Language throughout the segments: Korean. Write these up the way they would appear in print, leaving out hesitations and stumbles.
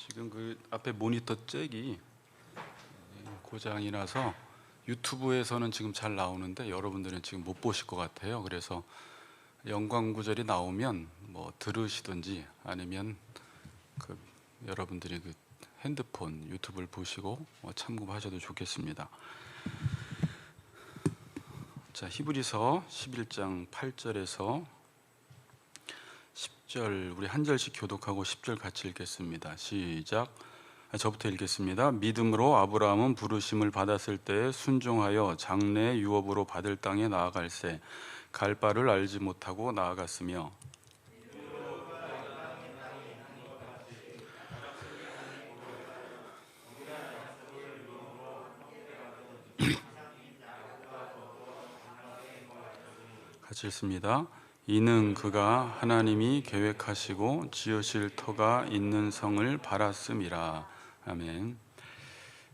지금 그 앞에 모니터 잭이 고장이 나서 유튜브에서는 지금 잘 나오는데 여러분들은 지금 못 보실 것 같아요. 그래서 영광 구절이 나오면 뭐 들으시든지 아니면 그 여러분들이 그 핸드폰 유튜브를 보시고 참고하셔도 좋겠습니다. 자, 히브리서 11장 8절에서 10절 우리 한 절씩 교독하고 10절 같이 읽겠습니다. 시작. 저부터 읽겠습니다. 믿음으로 아브라함은 부르심을 받았을 때 순종하여 장래 유업으로 받을 땅에 나아갈새 갈 바를 알지 못하고 나아갔으며 같이 읽습니다. 이는 그가 하나님이 계획하시고 지으실 터가 있는 성을 바랐음이라. 아멘.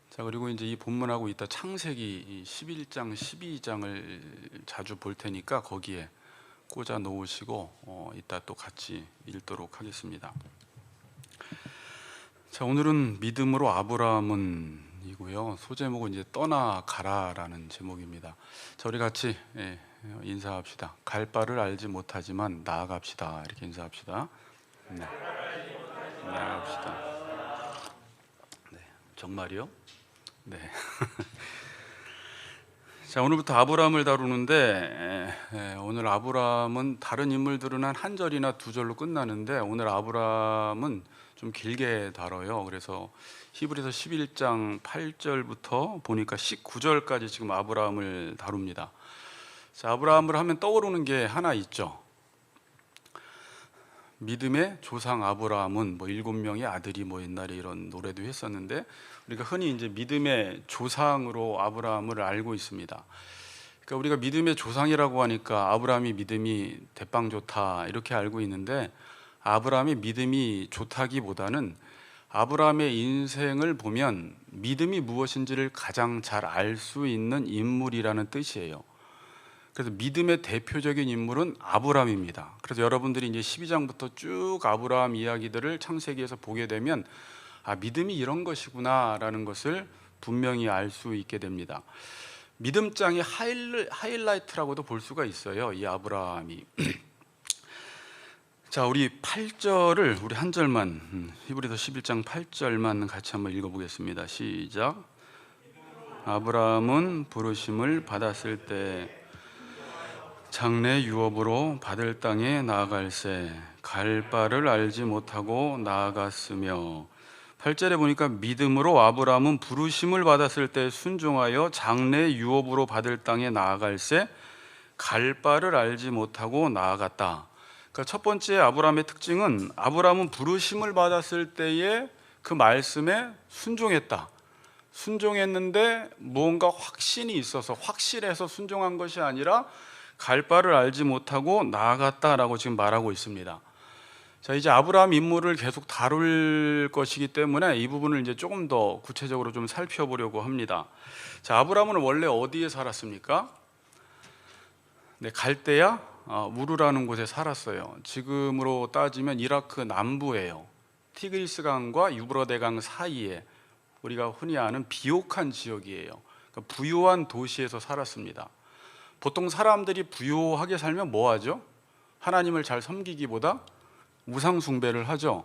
자, 그리고 이제 이 본문하고 이따 창세기 11장 12장을 자주 볼 테니까 거기에 꽂아 놓으시고 이따 또 같이 읽도록 하겠습니다. 자, 오늘은 믿음으로 아브라함은 이고요. 소제목은 이제 떠나가라라는 제목입니다. 자, 우리 같이 인사합시다. 갈 바를 알지 못하지만 나아갑시다. 이렇게 인사합시다. 네. 나아갑시다. 네. 정말이요? 네. 자, 오늘부터 아브라함을 다루는데 오늘 아브라함은 다른 인물들은 한 절이나 두 절로 끝나는데 오늘 아브라함은 좀 길게 다뤄요. 그래서 히브리서 11장 8절부터 보니까 19절까지 지금 아브라함을 다룹니다. 자, 아브라함을 하면 떠오르는 게 하나 있죠. 믿음의 조상 아브라함은 뭐 7명의 아들이 뭐 옛날에 이런 노래도 했었는데 우리가 흔히 이제 믿음의 조상으로 아브라함을 알고 있습니다. 그러니까 우리가 믿음의 조상이라고 하니까 아브라함이 믿음이 대빵 좋다 이렇게 알고 있는데 아브라함의 믿음이 좋다기보다는 아브라함의 인생을 보면 믿음이 무엇인지를 가장 잘 알 수 있는 인물이라는 뜻이에요. 그래서 믿음의 대표적인 인물은 아브라함입니다. 그래서 여러분들이 이제 12장부터 쭉 아브라함 이야기들을 창세기에서 보게 되면 아, 믿음이 이런 것이구나라는 것을 분명히 알 수 있게 됩니다. 믿음장의 하이라이트라고도 볼 수가 있어요. 이 아브라함이. 자, 우리 8절을 우리 한 절만 히브리서 11장 8절만 같이 한번 읽어보겠습니다. 시작. 아브라함은 부르심을 받았을 때 장래 유업으로 받을 땅에 나아갈새 갈 바를 알지 못하고 나아갔으며 8절에 보니까 믿음으로 아브라함은 부르심을 받았을 때 순종하여 장래 유업으로 받을 땅에 나아갈새 갈 바를 알지 못하고 나아갔다. 그러니까 첫 번째 아브라함의 특징은 아브라함은 부르심을 받았을 때에 그 말씀에 순종했다. 순종했는데 무언가 확신이 있어서 확실해서 순종한 것이 아니라 갈 바를 알지 못하고 나아갔다라고 지금 말하고 있습니다. 자, 이제 아브라함 인물을 계속 다룰 것이기 때문에 이 부분을 이제 조금 더 구체적으로 좀 살펴보려고 합니다. 자, 아브라함은 원래 어디에 살았습니까? 네, 갈대야 우르라는 곳에 살았어요. 지금으로 따지면 이라크 남부예요. 티그리스강과 유브라데강 사이에 우리가 흔히 아는 비옥한 지역이에요. 그러니까 부유한 도시에서 살았습니다. 보통 사람들이 부유하게 살면 뭐 하죠? 하나님을 잘 섬기기보다 우상 숭배를 하죠.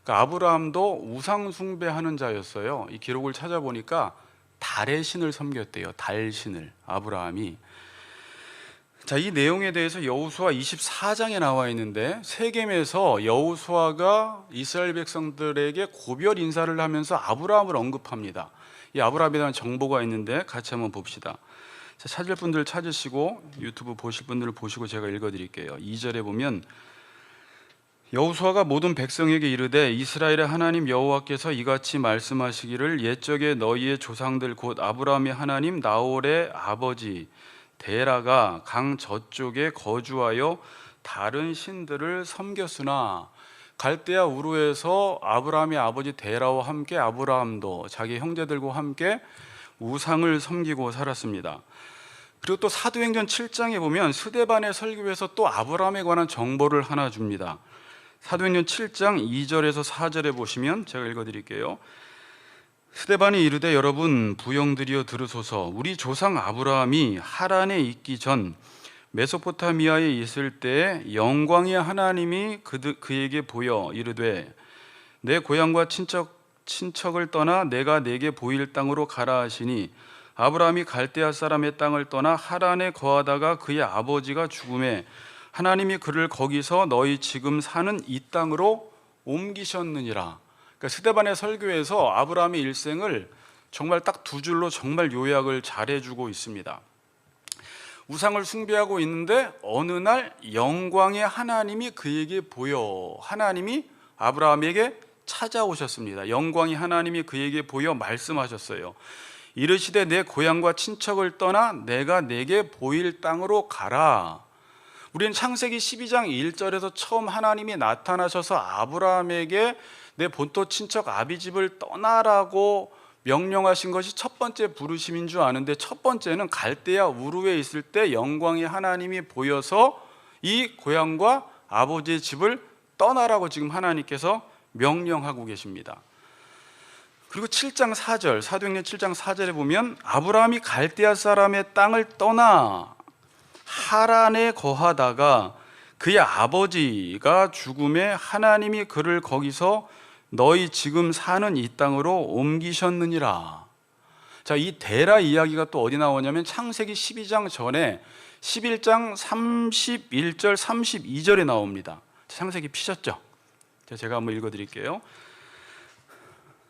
그러니까 아브라함도 우상 숭배하는 자였어요. 이 기록을 찾아보니까 달의 신을 섬겼대요. 달 신을 아브라함이. 자, 이 내용에 대해서 여호수아 24장에 나와 있는데 세겜에서 여호수아가 이스라엘 백성들에게 고별 인사를 하면서 아브라함을 언급합니다. 이 아브라함에 대한 정보가 있는데 같이 한번 봅시다. 자, 찾을 분들 찾으시고 유튜브 보실 분들을 보시고 제가 읽어드릴게요. 2절에 보면 여호수아가 모든 백성에게 이르되 이스라엘의 하나님 여호와께서 이같이 말씀하시기를 옛적에 너희의 조상들 곧 아브라함의 하나님 나홀의 아버지 데라가 강 저쪽에 거주하여 다른 신들을 섬겼으나 갈대아 우르에서 아브라함의 아버지 데라와 함께 아브라함도 자기 형제들과 함께 우상을 섬기고 살았습니다. 그리고 또 사도행전 7장에 보면 스데반의 설교에서 또 아브라함에 관한 정보를 하나 줍니다. 사도행전 7장 2절에서 4절에 보시면 제가 읽어드릴게요. 스데반이 이르되 여러분 부영들이여 들으소서. 우리 조상 아브라함이 하란에 있기 전 메소포타미아에 있을 때에 영광의 하나님이 그에게 보여 이르되 내 고향과 친척을 떠나 내가 내게 보일 땅으로 가라 하시니 아브라함이 갈대아 사람의 땅을 떠나 하란에 거하다가 그의 아버지가 죽음에 하나님이 그를 거기서 너희 지금 사는 이 땅으로 옮기셨느니라. 그러니까 스데반의 설교에서 아브라함의 일생을 정말 딱 두 줄로 정말 요약을 잘해주고 있습니다. 우상을 숭배하고 있는데 어느 날 영광의 하나님이 그에게 보여, 하나님이 아브라함에게 찾아오셨습니다. 영광의 하나님이 그에게 보여 말씀하셨어요. 이르시되 내 고향과 친척을 떠나 내가 내게 보일 땅으로 가라. 우리는 창세기 12장 1절에서 처음 하나님이 나타나셔서 아브라함에게 내 본토 친척 아비집을 떠나라고 명령하신 것이 첫 번째 부르심인 줄 아는데, 첫 번째는 갈대아 우르에 있을 때 영광의 하나님이 보여서 이 고향과 아버지의 집을 떠나라고 지금 하나님께서 명령하고 계십니다. 그리고 7장 4절, 사도행전 7장 4절에 보면 아브라함이 갈대아 사람의 땅을 떠나 하란에 거하다가 그의 아버지가 죽음에 하나님이 그를 거기서 너희 지금 사는 이 땅으로 옮기셨느니라. 자, 이 데라 이야기가 또 어디 나오냐면 창세기 12장 전에 11장 31절 32절에 나옵니다. 창세기 피셨죠? 제가 한번 읽어드릴게요.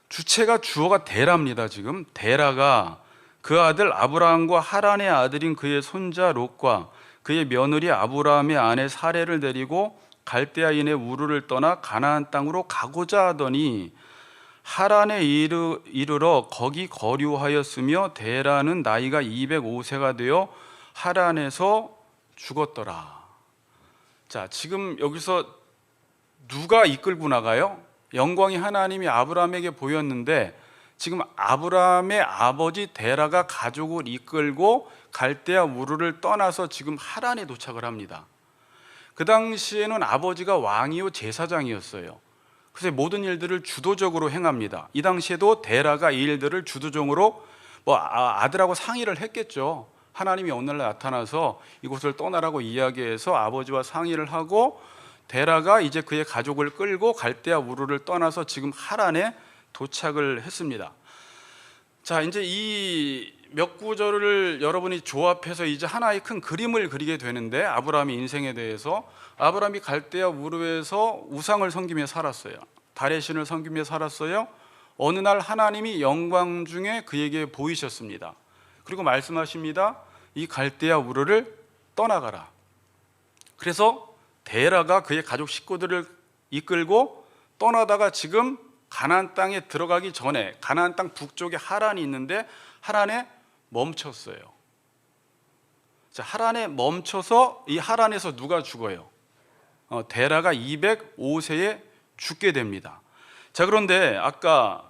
주체가 주어가 데라입니다. 지금 데라가 그 아들 아브라함과 하란의 아들인 그의 손자 롯과 그의 며느리 아브라함의 아내 사레를 데리고 갈대아인의 우르를 떠나 가나안 땅으로 가고자 하더니 하란에 이르러 거기 거류하였으며 데라는 나이가 205세가 되어 하란에서 죽었더라. 자, 지금 여기서 누가 이끌고 나가요? 영광의 하나님이 아브라함에게 보였는데 지금 아브라함의 아버지 데라가 가족을 이끌고 갈대아 우르를 떠나서 지금 하란에 도착을 합니다. 그 당시에는 아버지가 왕이요 제사장이었어요. 그래서 모든 일들을 주도적으로 행합니다. 이 당시에도 데라가 이 일들을 주도적으로 아들하고 상의를 했겠죠. 하나님이 어느 날 나타나서 이곳을 떠나라고 이야기해서 아버지와 상의를 하고 데라가 이제 그의 가족을 끌고 갈대아 우르를 떠나서 지금 하란에 도착을 했습니다. 자, 이제 이 몇 구절을 여러분이 조합해서 이제 하나의 큰 그림을 그리게 되는데, 아브라함의 인생에 대해서 아브라함이 갈대아 우르에서 우상을 섬기며 살았어요. 달의 신을 섬기며 살았어요. 어느 날 하나님이 영광 중에 그에게 보이셨습니다. 그리고 말씀하십니다. 이 갈대아 우르를 떠나가라. 그래서 데라가 그의 가족 식구들을 이끌고 떠나다가 지금 가나안 땅에 들어가기 전에 가나안 땅 북쪽에 하란이 있는데 하란에 멈췄어요. 자, 하란에 멈춰서 이 하란에서 누가 죽어요? 데라가 205세에 죽게 됩니다. 자, 그런데 아까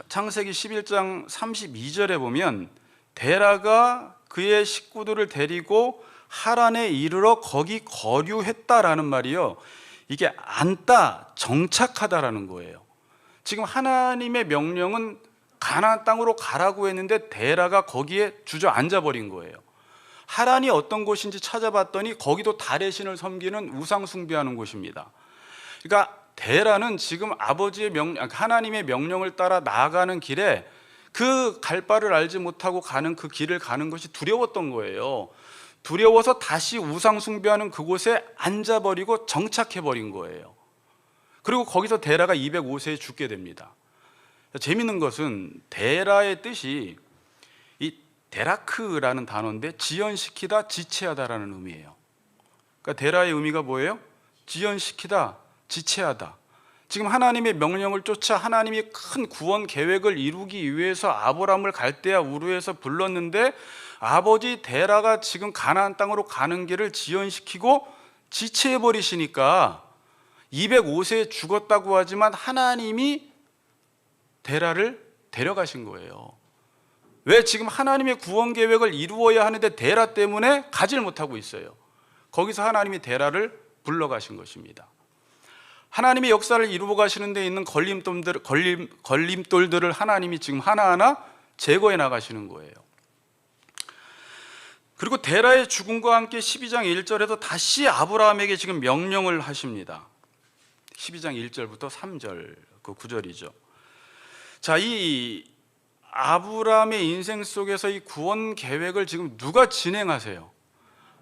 창세기 11장 32절에 보면 데라가 그의 식구들을 데리고 하란에 이르러 거기 거류했다라는 말이요, 이게 앉다, 정착하다라는 거예요. 지금 하나님의 명령은 가나안 땅으로 가라고 했는데 데라가 거기에 주저앉아 버린 거예요. 하란이 어떤 곳인지 찾아봤더니 거기도 달의 신을 섬기는 우상 숭배하는 곳입니다. 그러니까 데라는 지금 하나님의 명령을 따라 나아가는 길에 그 갈 바를 알지 못하고 가는 그 길을 가는 것이 두려웠던 거예요. 두려워서 다시 우상 숭배하는 그곳에 앉아버리고 정착해버린 거예요. 그리고 거기서 데라가 205세에 죽게 됩니다. 재밌는 것은 데라의 뜻이 이 데라크라는 단어인데 지연시키다, 지체하다라는 의미예요. 그러니까 데라의 의미가 뭐예요? 지연시키다, 지체하다. 지금 하나님의 명령을 쫓아 하나님이 큰 구원 계획을 이루기 위해서 아브라함을 갈대아 우르에서 불렀는데 아버지 데라가 지금 가나안 땅으로 가는 길을 지연시키고 지체해 버리시니까 205세에 죽었다고 하지만 하나님이 데라를 데려가신 거예요. 왜? 지금 하나님의 구원 계획을 이루어야 하는데 데라 때문에 가질 못하고 있어요. 거기서 하나님이 데라를 불러가신 것입니다. 하나님의 역사를 이루어 가시는 데 있는 걸림돌들을 하나님이 지금 하나하나 제거해 나가시는 거예요. 그리고 데라의 죽음과 함께 12장 1절에도 다시 아브라함에게 지금 명령을 하십니다. 12장 1절부터 3절 그 구절이죠. 자, 이 아브라함의 인생 속에서 이 구원 계획을 지금 누가 진행하세요?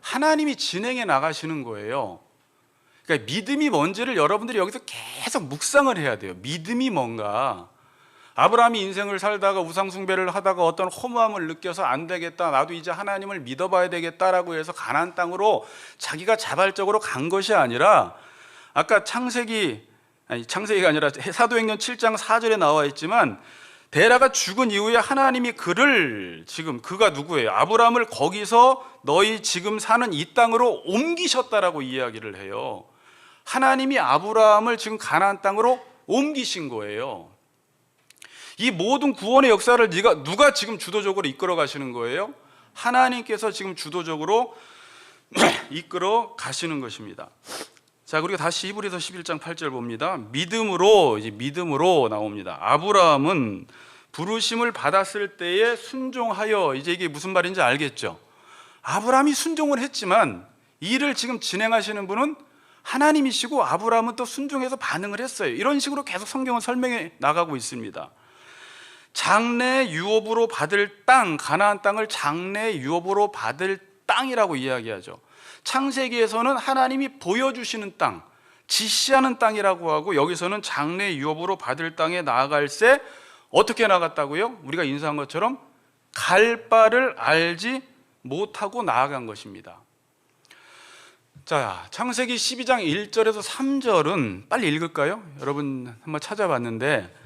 하나님이 진행해 나가시는 거예요. 그러니까 믿음이 뭔지를 여러분들이 여기서 계속 묵상을 해야 돼요. 믿음이 뭔가. 아브라함이 인생을 살다가 우상숭배를 하다가 어떤 허무함을 느껴서 안 되겠다, 나도 이제 하나님을 믿어봐야 되겠다라고 해서 가나안 땅으로 자기가 자발적으로 간 것이 아니라, 아까 창세기가 아니라 사도행전 7장 4절에 나와 있지만, 데라가 죽은 이후에 하나님이 그가 누구예요? 아브라함을 거기서 너희 지금 사는 이 땅으로 옮기셨다라고 이야기를 해요. 하나님이 아브라함을 지금 가나안 땅으로 옮기신 거예요. 이 모든 구원의 역사를 누가 지금 주도적으로 이끌어 가시는 거예요? 하나님께서 지금 주도적으로 이끌어 가시는 것입니다. 자, 그리고 다시 히브리서 11장 8절 봅니다. 믿음으로 나옵니다. 아브라함은 부르심을 받았을 때에 순종하여, 이제 이게 무슨 말인지 알겠죠? 아브라함이 순종을 했지만 이 일을 지금 진행하시는 분은 하나님이시고, 아브라함은 또 순종해서 반응을 했어요. 이런 식으로 계속 성경은 설명해 나가고 있습니다. 장래 유업으로 받을 땅, 가나안 땅을 장래 유업으로 받을 땅이라고 이야기하죠. 창세기에서는 하나님이 보여주시는 땅, 지시하는 땅이라고 하고, 여기서는 장래 유업으로 받을 땅에 나아갈새 어떻게 나갔다고요? 우리가 인사한 것처럼 갈 바를 알지 못하고 나아간 것입니다. 자, 창세기 12장 1절에서 3절은 빨리 읽을까요? 여러분 한번 찾아봤는데,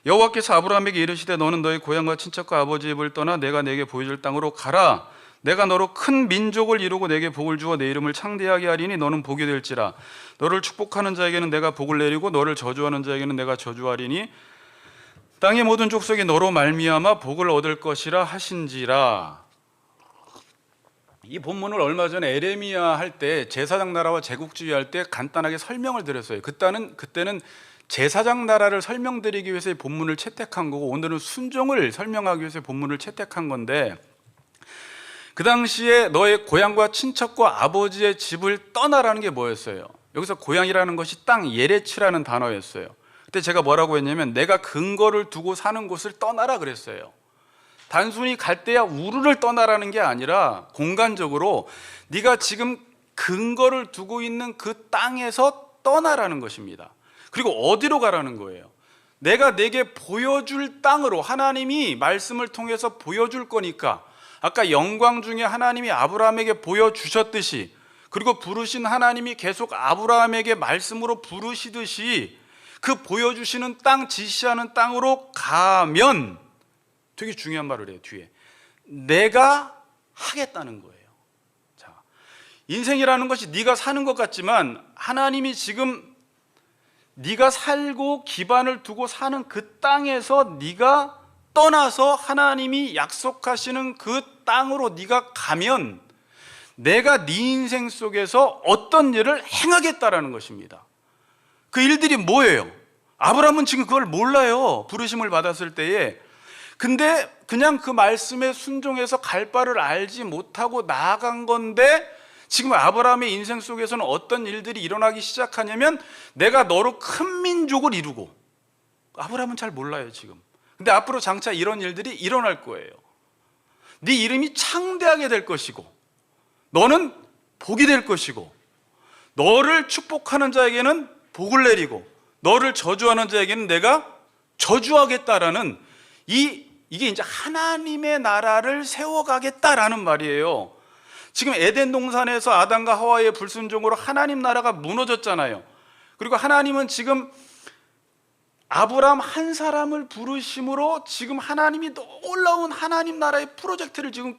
여호와께서 아브라함에게 이르시되 너는 너희 고향과 친척과 아버지 집을 떠나 내가 내게 보여줄 땅으로 가라. 내가 너로 큰 민족을 이루고 내게 복을 주어 내 이름을 창대하게 하리니 너는 복이 될지라. 너를 축복하는 자에게는 내가 복을 내리고 너를 저주하는 자에게는 내가 저주하리니 땅의 모든 족속이 너로 말미암아 복을 얻을 것이라 하신지라. 이 본문을 얼마 전에 에레미야 할 때, 제사장 나라와 제국주의 할 때 간단하게 설명을 드렸어요. 그때는 제사장 나라를 설명드리기 위해서 이 본문을 채택한 거고, 오늘은 순종을 설명하기 위해서 본문을 채택한 건데, 그 당시에 너의 고향과 친척과 아버지의 집을 떠나라는 게 뭐였어요? 여기서 고향이라는 것이 땅, 예레츠라는 단어였어요. 그때 제가 뭐라고 했냐면, 내가 근거를 두고 사는 곳을 떠나라 그랬어요. 단순히 갈대야 우르를 떠나라는 게 아니라 공간적으로 네가 지금 근거를 두고 있는 그 땅에서 떠나라는 것입니다. 그리고 어디로 가라는 거예요? 내가 내게 보여줄 땅으로, 하나님이 말씀을 통해서 보여줄 거니까, 아까 영광 중에 하나님이 아브라함에게 보여주셨듯이, 그리고 부르신 하나님이 계속 아브라함에게 말씀으로 부르시듯이 그 보여주시는 땅, 지시하는 땅으로 가면, 되게 중요한 말을 해요. 뒤에 내가 하겠다는 거예요. 자, 인생이라는 것이 네가 사는 것 같지만 하나님이 지금 네가 살고 기반을 두고 사는 그 땅에서 네가 떠나서 하나님이 약속하시는 그 땅으로 네가 가면 내가 네 인생 속에서 어떤 일을 행하겠다라는 것입니다. 그 일들이 뭐예요? 아브라함은 지금 그걸 몰라요. 부르심을 받았을 때에. 근데 그냥 그 말씀에 순종해서 갈 바를 알지 못하고 나아간 건데, 지금 아브라함의 인생 속에서는 어떤 일들이 일어나기 시작하냐면, 내가 너로 큰 민족을 이루고, 아브라함은 잘 몰라요 지금. 근데 앞으로 장차 이런 일들이 일어날 거예요. 네 이름이 창대하게 될 것이고, 너는 복이 될 것이고, 너를 축복하는 자에게는 복을 내리고, 너를 저주하는 자에게는 내가 저주하겠다라는, 이게 이제 하나님의 나라를 세워가겠다라는 말이에요. 지금 에덴 동산에서 아담과 하와의 불순종으로 하나님 나라가 무너졌잖아요. 그리고 하나님은 지금 아브라함 한 사람을 부르심으로 지금 하나님이 놀라운 하나님 나라의 프로젝트를 지금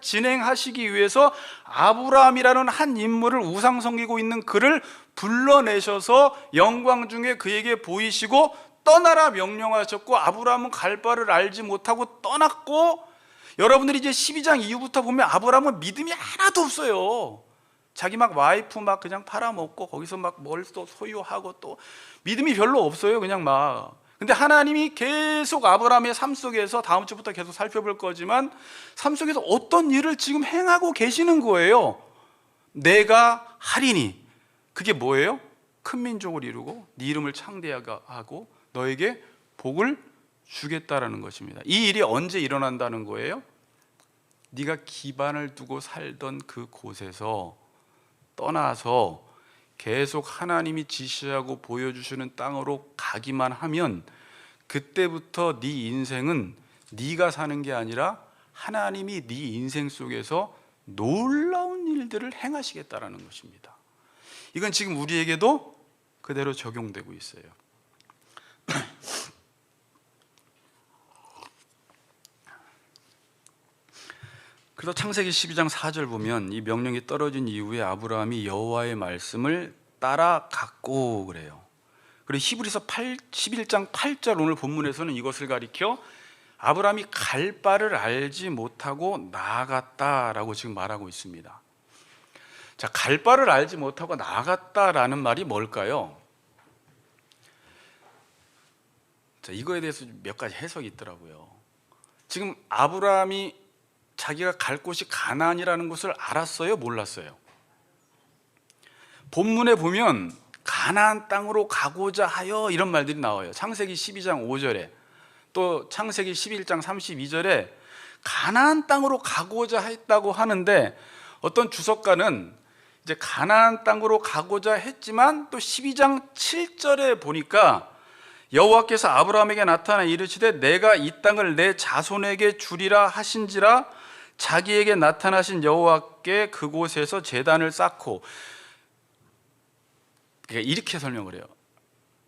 진행하시기 위해서 아브라함이라는 한 인물을 우상 섬기고 있는 그를 불러내셔서 영광 중에 그에게 보이시고 떠나라 명령하셨고, 아브라함은 갈 바를 알지 못하고 떠났고, 여러분들이 이제 12장 이후부터 보면 아브라함은 믿음이 하나도 없어요. 자기 막 와이프 막 그냥 팔아먹고 거기서 막 뭘 또 소유하고 또 믿음이 별로 없어요. 그냥 막. 근데 하나님이 계속 아브라함의 삶 속에서 다음 주부터 계속 살펴볼 거지만 삶 속에서 어떤 일을 지금 행하고 계시는 거예요. 내가 하리니. 그게 뭐예요? 큰 민족을 이루고 네 이름을 창대하고 너에게 복을 주겠다라는 것입니다. 이 일이 언제 일어난다는 거예요? 네가 기반을 두고 살던 그 곳에서 떠나서 계속 하나님이 지시하고 보여주시는 땅으로 가기만 하면 그때부터 네 인생은 네가 사는 게 아니라 하나님이 네 인생 속에서 놀라운 일들을 행하시겠다라는 것입니다. 이건 지금 우리에게도 그대로 적용되고 있어요. 그래서 창세기 12장 4절 보면 이 명령이 떨어진 이후에 아브라함이 여호와의 말씀을 따라갔고 그래요. 그리고 히브리서 11장 8절 오늘 본문에서는 이것을 가리켜 아브라함이 갈 바를 알지 못하고 나아갔다라고 지금 말하고 있습니다. 자, 갈 바를 알지 못하고 나아갔다라는 말이 뭘까요? 자, 이거에 대해서 몇 가지 해석이 있더라고요. 지금 아브라함이 자기가 갈 곳이 가나안이라는 것을 알았어요? 몰랐어요? 본문에 보면 가나안 땅으로 가고자 하여 이런 말들이 나와요. 창세기 12장 5절에 또 창세기 11장 32절에 가나안 땅으로 가고자 했다고 하는데 어떤 주석가는 이제 가나안 땅으로 가고자 했지만 또 12장 7절에 보니까 여호와께서 아브라함에게 나타나 이르시되 내가 이 땅을 내 자손에게 주리라 하신지라 자기에게 나타나신 여호와께 그곳에서 제단을 쌓고, 그러니까 이렇게 설명을 해요.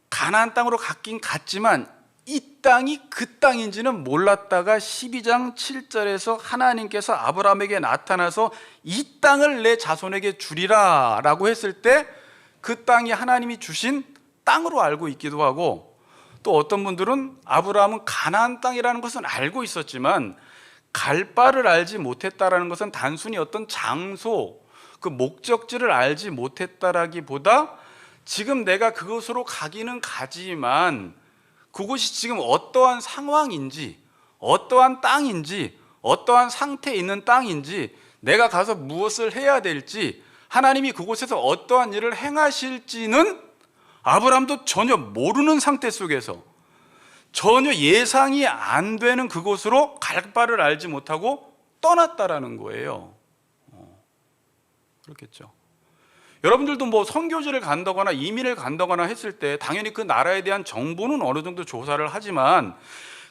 가나안 땅으로 갔긴 갔지만 이 땅이 그 땅인지는 몰랐다가 12장 7절에서 하나님께서 아브라함에게 나타나서 이 땅을 내 자손에게 주리라 라고 했을 때 그 땅이 하나님이 주신 땅으로 알고 있기도 하고, 또 어떤 분들은 아브라함은 가나안 땅이라는 것은 알고 있었지만 갈 바를 알지 못했다라는 것은 단순히 어떤 장소, 그 목적지를 알지 못했다라기보다 지금 내가 그곳으로 가기는 가지만 그곳이 지금 어떠한 상황인지, 어떠한 땅인지, 어떠한 상태에 있는 땅인지, 내가 가서 무엇을 해야 될지, 하나님이 그곳에서 어떠한 일을 행하실지는 아브라함도 전혀 모르는 상태 속에서 전혀 예상이 안 되는 그곳으로 갈 바를 알지 못하고 떠났다라는 거예요. 그렇겠죠. 여러분들도 뭐 선교지를 간다거나 이민을 간다거나 했을 때 당연히 그 나라에 대한 정보는 어느 정도 조사를 하지만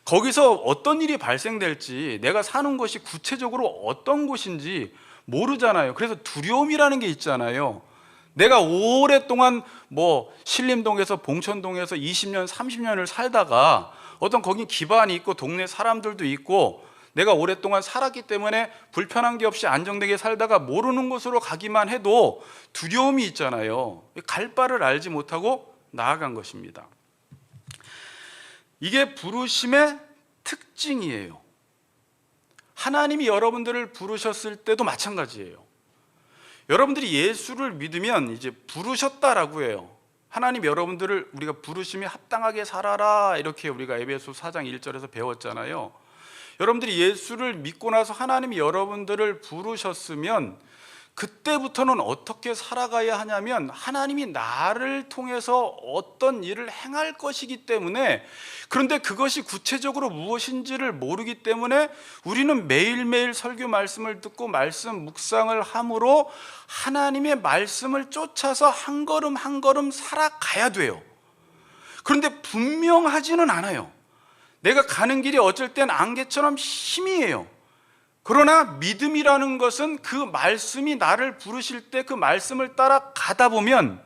거기서 어떤 일이 발생될지, 내가 사는 것이 구체적으로 어떤 곳인지 모르잖아요. 그래서 두려움이라는 게 있잖아요. 내가 오랫동안 뭐 신림동에서 봉천동에서 20년, 30년을 살다가 어떤 거긴 기반이 있고 동네 사람들도 있고 내가 오랫동안 살았기 때문에 불편한 게 없이 안정되게 살다가 모르는 곳으로 가기만 해도 두려움이 있잖아요. 갈 바를 알지 못하고 나아간 것입니다. 이게 부르심의 특징이에요. 하나님이 여러분들을 부르셨을 때도 마찬가지예요. 여러분들이 예수를 믿으면 이제 부르셨다라고 해요. 하나님 여러분들을 우리가 부르심에 합당하게 살아라 이렇게 우리가 에베소 4장 1절에서 배웠잖아요. 여러분들이 예수를 믿고 나서 하나님이 여러분들을 부르셨으면 그때부터는 어떻게 살아가야 하냐면 하나님이 나를 통해서 어떤 일을 행할 것이기 때문에, 그런데 그것이 구체적으로 무엇인지를 모르기 때문에 우리는 매일매일 설교 말씀을 듣고 말씀 묵상을 함으로 하나님의 말씀을 쫓아서 한 걸음 한 걸음 살아가야 돼요. 그런데 분명하지는 않아요. 내가 가는 길이 어쩔 땐 안개처럼 희미해요. 그러나 믿음이라는 것은 그 말씀이 나를 부르실 때 그 말씀을 따라 가다 보면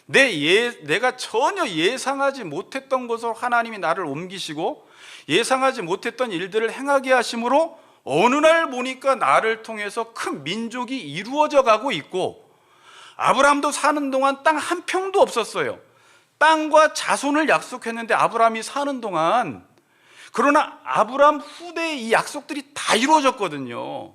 내가 전혀 예상하지 못했던 곳으로 하나님이 나를 옮기시고 예상하지 못했던 일들을 행하게 하심으로 어느 날 보니까 나를 통해서 큰 민족이 이루어져 가고 있고, 아브라함도 사는 동안 땅 한 평도 없었어요. 땅과 자손을 약속했는데 아브라함이 사는 동안, 그러나 아브라함 후대의 이 약속들이 다 이루어졌거든요.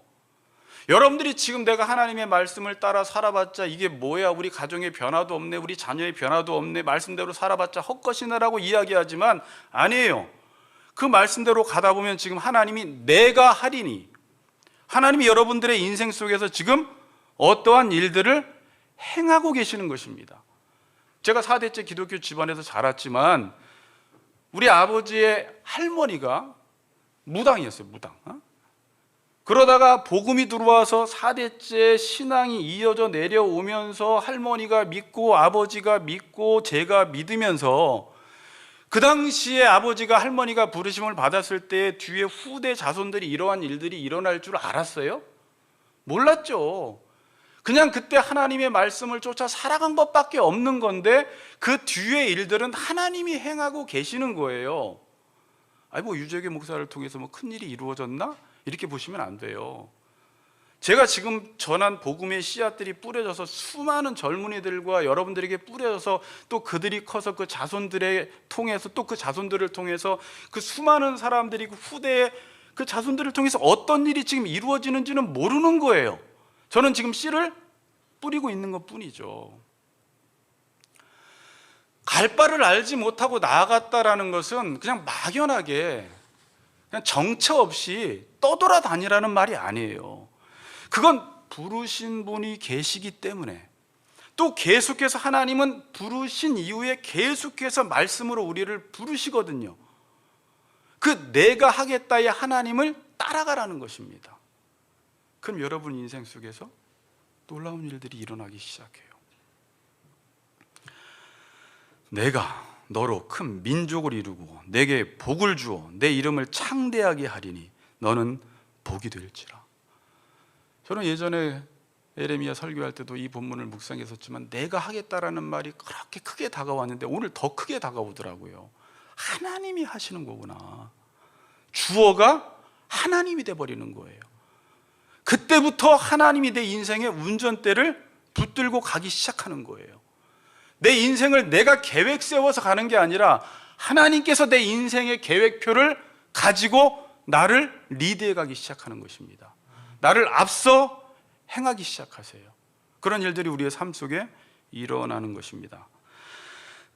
여러분들이 지금 내가 하나님의 말씀을 따라 살아봤자 이게 뭐야, 우리 가정의 변화도 없네, 우리 자녀의 변화도 없네, 말씀대로 살아봤자 헛것이네라고 이야기하지만 아니에요. 그 말씀대로 가다 보면 지금 하나님이 내가 하리니, 하나님이 여러분들의 인생 속에서 지금 어떠한 일들을 행하고 계시는 것입니다. 제가 4대째 기독교 집안에서 자랐지만 우리 아버지의 할머니가 무당이었어요. 무당. 그러다가 복음이 들어와서 4대째 신앙이 이어져 내려오면서 할머니가 믿고 아버지가 믿고 제가 믿으면서 그 당시에 아버지가 할머니가 부르심을 받았을 때 뒤에 후대 자손들이 이러한 일들이 일어날 줄 알았어요? 몰랐죠. 그냥 그때 하나님의 말씀을 쫓아 살아간 것밖에 없는 건데 그 뒤의 일들은 하나님이 행하고 계시는 거예요. 아니 뭐 유재규 목사를 통해서 뭐 큰일이 이루어졌나? 이렇게 보시면 안 돼요. 제가 지금 전한 복음의 씨앗들이 뿌려져서 수많은 젊은이들과 여러분들에게 뿌려져서 또 그들이 커서 그 자손들에 통해서 또 그 자손들을 통해서 그 수많은 사람들이 그 후대의 그 자손들을 통해서 어떤 일이 지금 이루어지는지는 모르는 거예요. 저는 지금 씨를 뿌리고 있는 것 뿐이죠. 갈 바를 알지 못하고 나아갔다라는 것은 그냥 막연하게 그냥 정처 없이 떠돌아다니라는 말이 아니에요. 그건 부르신 분이 계시기 때문에, 또 계속해서 하나님은 부르신 이후에 계속해서 말씀으로 우리를 부르시거든요. 그 내가 하겠다의 하나님을 따라가라는 것입니다. 그럼 여러분 인생 속에서 놀라운 일들이 일어나기 시작해요. 내가 너로 큰 민족을 이루고 내게 복을 주어 내 이름을 창대하게 하리니 너는 복이 될지라. 저는 예전에 에레미야 설교할 때도 이 본문을 묵상했었지만 내가 하겠다라는 말이 그렇게 크게 다가왔는데 오늘 더 크게 다가오더라고요. 하나님이 하시는 거구나. 주어가 하나님이 돼버리는 거예요. 그때부터 하나님이 내 인생의 운전대를 붙들고 가기 시작하는 거예요. 내 인생을 내가 계획 세워서 가는 게 아니라 하나님께서 내 인생의 계획표를 가지고 나를 리드해 가기 시작하는 것입니다. 나를 앞서 행하기 시작하세요. 그런 일들이 우리의 삶 속에 일어나는 것입니다.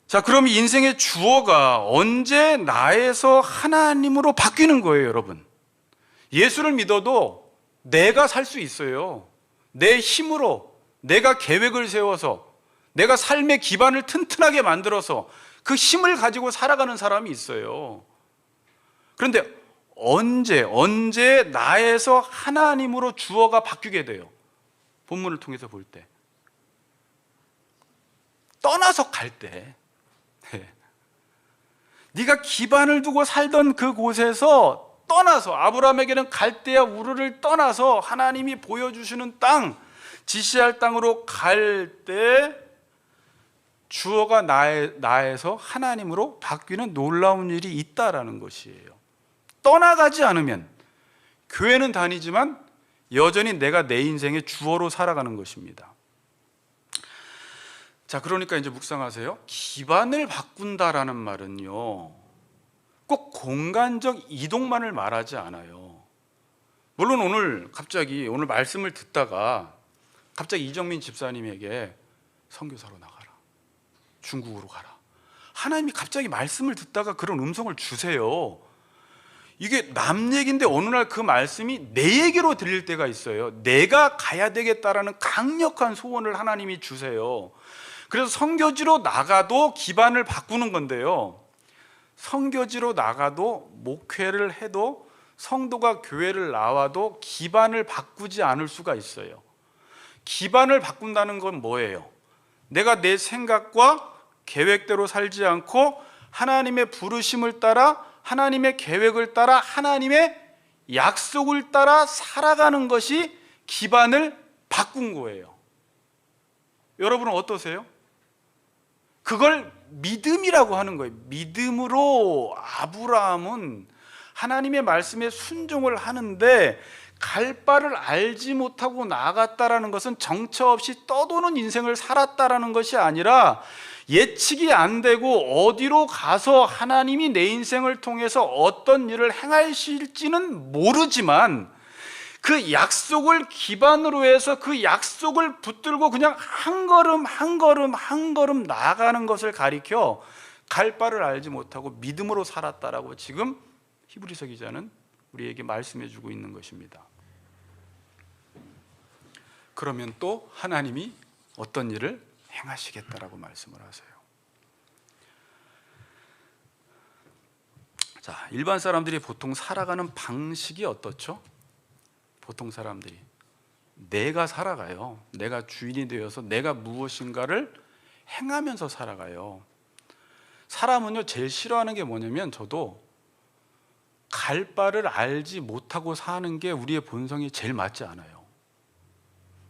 자, 그럼 인생의 주어가 언제 나에서 하나님으로 바뀌는 거예요, 여러분? 예수를 믿어도 내가 살 수 있어요. 내 힘으로, 내가 계획을 세워서, 내가 삶의 기반을 튼튼하게 만들어서 그 힘을 가지고 살아가는 사람이 있어요. 그런데 언제 나에서 하나님으로 주어가 바뀌게 돼요? 본문을 통해서 볼 때, 떠나서 갈 때. 네가 기반을 두고 살던 그곳에서 떠나서, 아브라함에게는 갈대아 우르를 떠나서 하나님이 보여주시는 땅, 지시할 땅으로 갈 때 주어가 나에서 하나님으로 바뀌는 놀라운 일이 있다라는 것이에요. 떠나가지 않으면 교회는 다니지만 여전히 내가 내 인생의 주어로 살아가는 것입니다. 자, 그러니까 이제 묵상하세요. 기반을 바꾼다라는 말은요, 꼭 공간적 이동만을 말하지 않아요. 물론 오늘 말씀을 듣다가 갑자기 이정민 집사님에게 선교사로 나가라, 중국으로 가라, 하나님이 갑자기 말씀을 듣다가 그런 음성을 주세요. 이게 남 얘기인데 어느 날 그 말씀이 내 얘기로 들릴 때가 있어요. 내가 가야 되겠다라는 강력한 소원을 하나님이 주세요. 그래서 선교지로 나가도 기반을 바꾸는 건데요, 선교지로 나가도 목회를 해도 성도가 교회를 나와도 기반을 바꾸지 않을 수가 있어요. 기반을 바꾼다는 건 뭐예요? 내가 내 생각과 계획대로 살지 않고 하나님의 부르심을 따라, 하나님의 계획을 따라, 하나님의 약속을 따라 살아가는 것이 기반을 바꾼 거예요. 여러분은 어떠세요? 그걸 믿음이라고 하는 거예요. 믿음으로 아브라함은 하나님의 말씀에 순종을 하는데 갈 바를 알지 못하고 나갔다라는 것은 정처 없이 떠도는 인생을 살았다라는 것이 아니라 예측이 안 되고 어디로 가서 하나님이 내 인생을 통해서 어떤 일을 행하실지는 모르지만 그 약속을 기반으로 해서 그 약속을 붙들고 그냥 한 걸음 한 걸음 한 걸음 나아가는 것을 가리켜 갈 바를 알지 못하고 믿음으로 살았다라고 지금 히브리서 기자는 우리에게 말씀해 주고 있는 것입니다. 그러면 또 하나님이 어떤 일을 행하시겠다라고 말씀을 하세요. 자, 일반 사람들이 보통 살아가는 방식이 어떻죠? 보통 사람들이 내가 살아가요. 내가 주인이 되어서 내가 무엇인가를 행하면서 살아가요. 사람은요, 제일 싫어하는 게 뭐냐면, 저도 갈 바를 알지 못하고 사는 게 우리의 본성이 제일 맞지 않아요.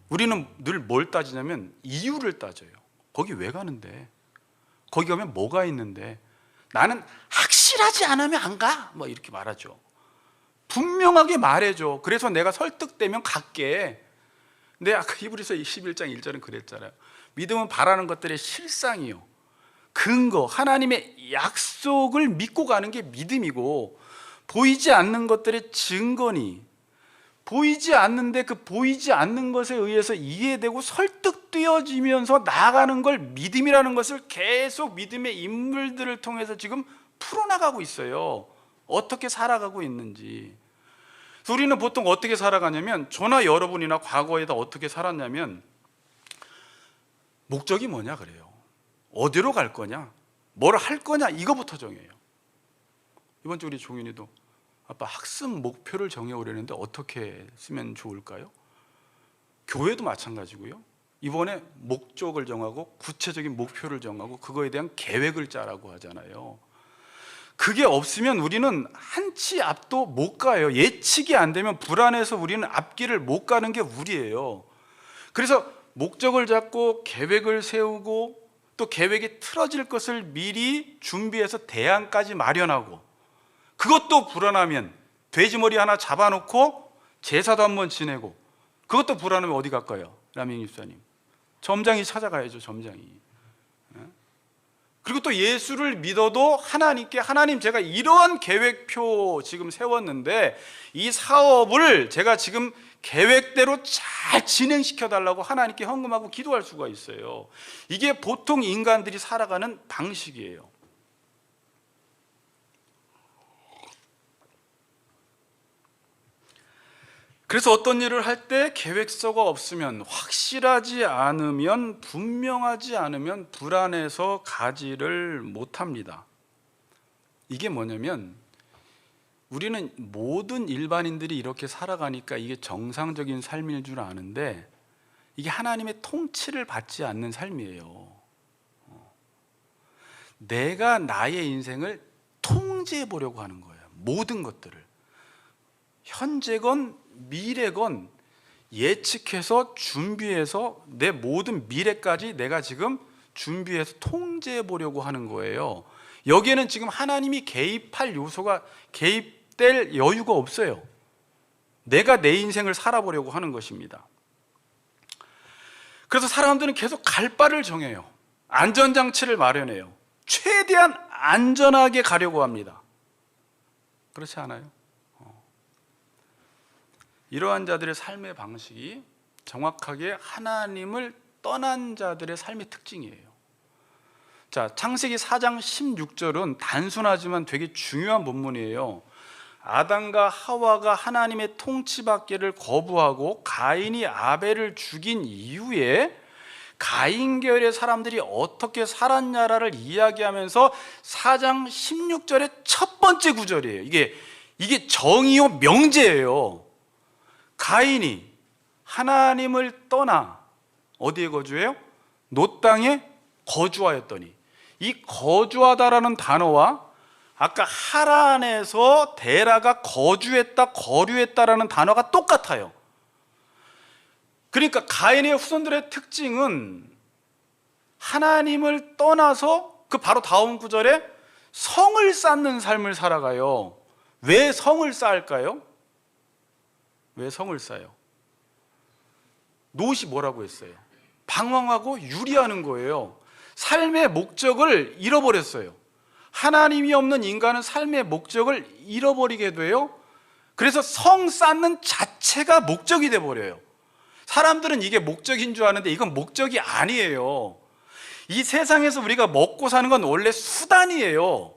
우리는 늘 뭘 따지냐면 이유를 따져요. 거기 왜 가는데? 거기 가면 뭐가 있는데? 나는 확실하지 않으면 안 가? 뭐 이렇게 말하죠. 분명하게 말해줘. 그래서 내가 설득되면 갈게. 근데 아까 히브리서 11장 1절은 그랬잖아요. 믿음은 바라는 것들의 실상이요, 근거, 하나님의 약속을 믿고 가는 게 믿음이고, 보이지 않는 것들의 증거니, 보이지 않는데 그 보이지 않는 것에 의해서 이해되고 설득되어지면서 나아가는 걸 믿음이라는 것을 계속 믿음의 인물들을 통해서 지금 풀어나가고 있어요. 어떻게 살아가고 있는지. 그래서 우리는 보통 어떻게 살아가냐면, 저나 여러분이나 과거에다 어떻게 살았냐면, 목적이 뭐냐 그래요. 어디로 갈 거냐, 뭘 할 거냐, 이거부터 정해요. 이번 주 우리 종윤이도 아빠 학습 목표를 정해오려는데 어떻게 쓰면 좋을까요? 교회도 마찬가지고요. 이번에 목적을 정하고 구체적인 목표를 정하고 그거에 대한 계획을 짜라고 하잖아요. 그게 없으면 우리는 한 치 앞도 못 가요. 예측이 안 되면 불안해서 우리는 앞길을 못 가는 게 우리예요. 그래서 목적을 잡고 계획을 세우고 또 계획이 틀어질 것을 미리 준비해서 대안까지 마련하고, 그것도 불안하면 돼지머리 하나 잡아놓고 제사도 한번 지내고, 그것도 불안하면 어디 갈까요? 라민 집사님, 점장이 찾아가야죠. 점장이. 그리고 또 예수를 믿어도 하나님께, 하나님 제가 이러한 계획표 지금 세웠는데 이 사업을 제가 지금 계획대로 잘 진행시켜 달라고 하나님께 헌금하고 기도할 수가 있어요. 이게 보통 인간들이 살아가는 방식이에요. 그래서 어떤 일을 할 때 계획서가 없으면, 확실하지 않으면, 분명하지 않으면 불안해서 가지를 못합니다. 이게 뭐냐면, 우리는 모든 일반인들이 이렇게 살아가니까 이게 정상적인 삶일 줄 아는데, 이게 하나님의 통치를 받지 않는 삶이에요. 내가 나의 인생을 통제해 보려고 하는 거예요. 모든 것들을, 현재건 미래건 예측해서 준비해서 내 모든 미래까지 내가 지금 준비해서 통제해 보려고 하는 거예요. 여기에는 지금 하나님이 개입할 요소가, 개입될 여유가 없어요. 내가 내 인생을 살아보려고 하는 것입니다. 그래서 사람들은 계속 갈 바를 정해요. 안전장치를 마련해요. 최대한 안전하게 가려고 합니다. 그렇지 않아요? 이러한 자들의 삶의 방식이 정확하게 하나님을 떠난 자들의 삶의 특징이에요. 자, 창세기 4장 16절은 단순하지만 되게 중요한 본문이에요. 아담과 하와가 하나님의 통치받기를 거부하고 가인이 아벨을 죽인 이후에 가인 계열의 사람들이 어떻게 살았냐를 이야기하면서 4장 16절의 첫 번째 구절이에요. 이게 정의요 명제예요. 가인이 하나님을 떠나 어디에 거주해요? 노 땅에 거주하였더니, 이 거주하다라는 단어와 아까 하란에서 데라가 거주했다, 거류했다라는 단어가 똑같아요. 그러니까 가인의 후손들의 특징은 하나님을 떠나서 그 바로 다음 구절에 성을 쌓는 삶을 살아가요. 왜 성을 쌓을까요? 왜 성을 쌓아요? 롯이 뭐라고 했어요? 방황하고 유리하는 거예요. 삶의 목적을 잃어버렸어요. 하나님이 없는 인간은 삶의 목적을 잃어버리게 돼요. 그래서 성 쌓는 자체가 목적이 돼 버려요. 사람들은 이게 목적인 줄 아는데 이건 목적이 아니에요. 이 세상에서 우리가 먹고 사는 건 원래 수단이에요.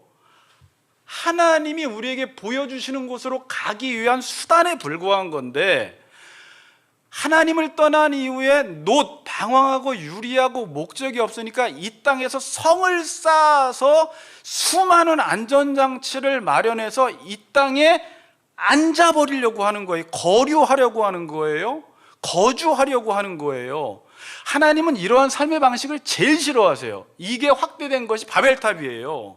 하나님이 우리에게 보여주시는 곳으로 가기 위한 수단에 불과한 건데, 하나님을 떠난 이후에 방황하고 유리하고 목적이 없으니까 이 땅에서 성을 쌓아서 수많은 안전장치를 마련해서 이 땅에 앉아버리려고 하는 거예요. 거류하려고 하는 거예요. 거주하려고 하는 거예요. 하나님은 이러한 삶의 방식을 제일 싫어하세요. 이게 확대된 것이 바벨탑이에요.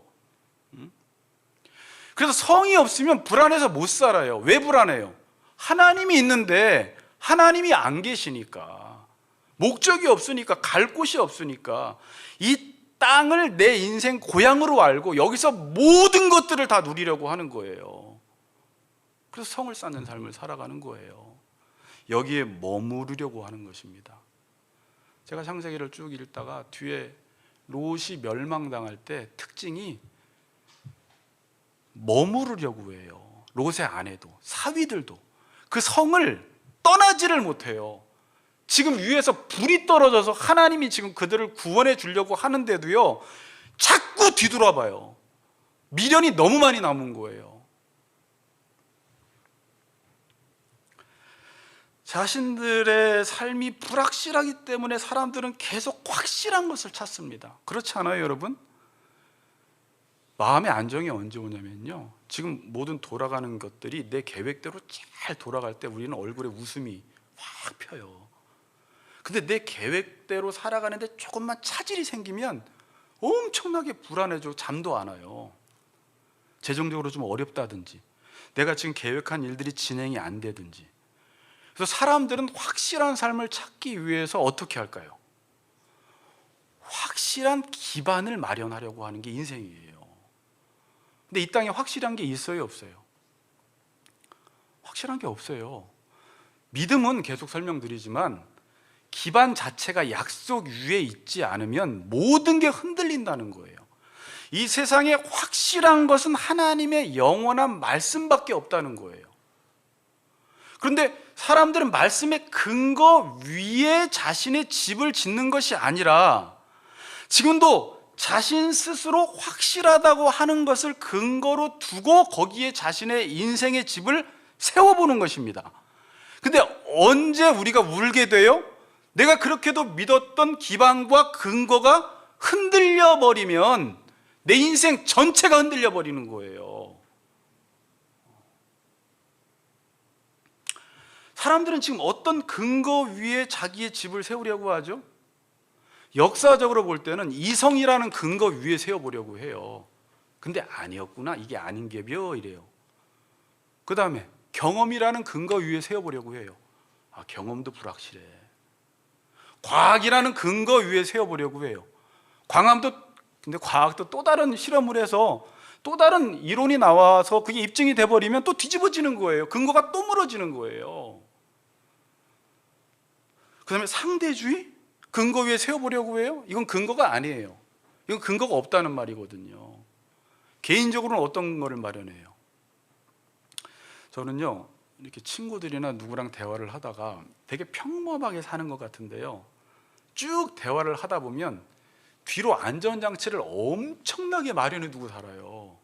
그래서 성이 없으면 불안해서 못 살아요. 왜 불안해요? 하나님이 있는데 하나님이 안 계시니까, 목적이 없으니까, 갈 곳이 없으니까, 이 땅을 내 인생 고향으로 알고 여기서 모든 것들을 다 누리려고 하는 거예요. 그래서 성을 쌓는 삶을 살아가는 거예요. 여기에 머무르려고 하는 것입니다. 제가 창세기를 쭉 읽다가 뒤에 롯이 멸망당할 때 특징이 머무르려고 해요. 롯의 아내도 사위들도 그 성을 떠나지를 못해요. 지금 위에서 불이 떨어져서 하나님이 지금 그들을 구원해 주려고 하는데도요, 자꾸 뒤돌아봐요. 미련이 너무 많이 남은 거예요. 자신들의 삶이 불확실하기 때문에 사람들은 계속 확실한 것을 찾습니다. 그렇지 않아요, 여러분? 마음의 안정이 언제 오냐면요, 지금 모든 돌아가는 것들이 내 계획대로 잘 돌아갈 때 우리는 얼굴에 웃음이 확 펴요. 근데 내 계획대로 살아가는데 조금만 차질이 생기면 엄청나게 불안해져. 잠도 안 와요. 재정적으로 좀 어렵다든지, 내가 지금 계획한 일들이 진행이 안 되든지. 그래서 사람들은 확실한 삶을 찾기 위해서 어떻게 할까요? 확실한 기반을 마련하려고 하는 게 인생이에요. 근데 이 땅에 확실한 게 있어요, 없어요? 확실한 게 없어요. 믿음은 계속 설명드리지만 기반 자체가 약속 위에 있지 않으면 모든 게 흔들린다는 거예요. 이 세상에 확실한 것은 하나님의 영원한 말씀밖에 없다는 거예요. 그런데 사람들은 말씀의 근거 위에 자신의 집을 짓는 것이 아니라, 지금도 자신 스스로 확실하다고 하는 것을 근거로 두고 거기에 자신의 인생의 집을 세워보는 것입니다. 근데 언제 우리가 울게 돼요? 내가 그렇게도 믿었던 기반과 근거가 흔들려 버리면 내 인생 전체가 흔들려 버리는 거예요. 사람들은 지금 어떤 근거 위에 자기의 집을 세우려고 하죠? 역사적으로 볼 때는 이성이라는 근거 위에 세워보려고 해요. 근데 아니었구나, 이게 아닌 게벼 이래요. 그 다음에 경험이라는 근거 위에 세워보려고 해요. 아, 경험도 불확실해. 과학이라는 근거 위에 세워보려고 해요. 근데 과학도 또 다른 실험을 해서 또 다른 이론이 나와서 그게 입증이 돼버리면 또 뒤집어지는 거예요. 근거가 또 무너지는 거예요. 그 다음에 상대주의? 근거 위에 세워보려고 해요? 이건 근거가 아니에요. 이건 근거가 없다는 말이거든요. 개인적으로는 어떤 거를 마련해요? 저는요, 이렇게 친구들이나 누구랑 대화를 하다가 되게 평범하게 사는 것 같은데요, 쭉 대화를 하다 보면 뒤로 안전장치를 엄청나게 마련해 두고 살아요.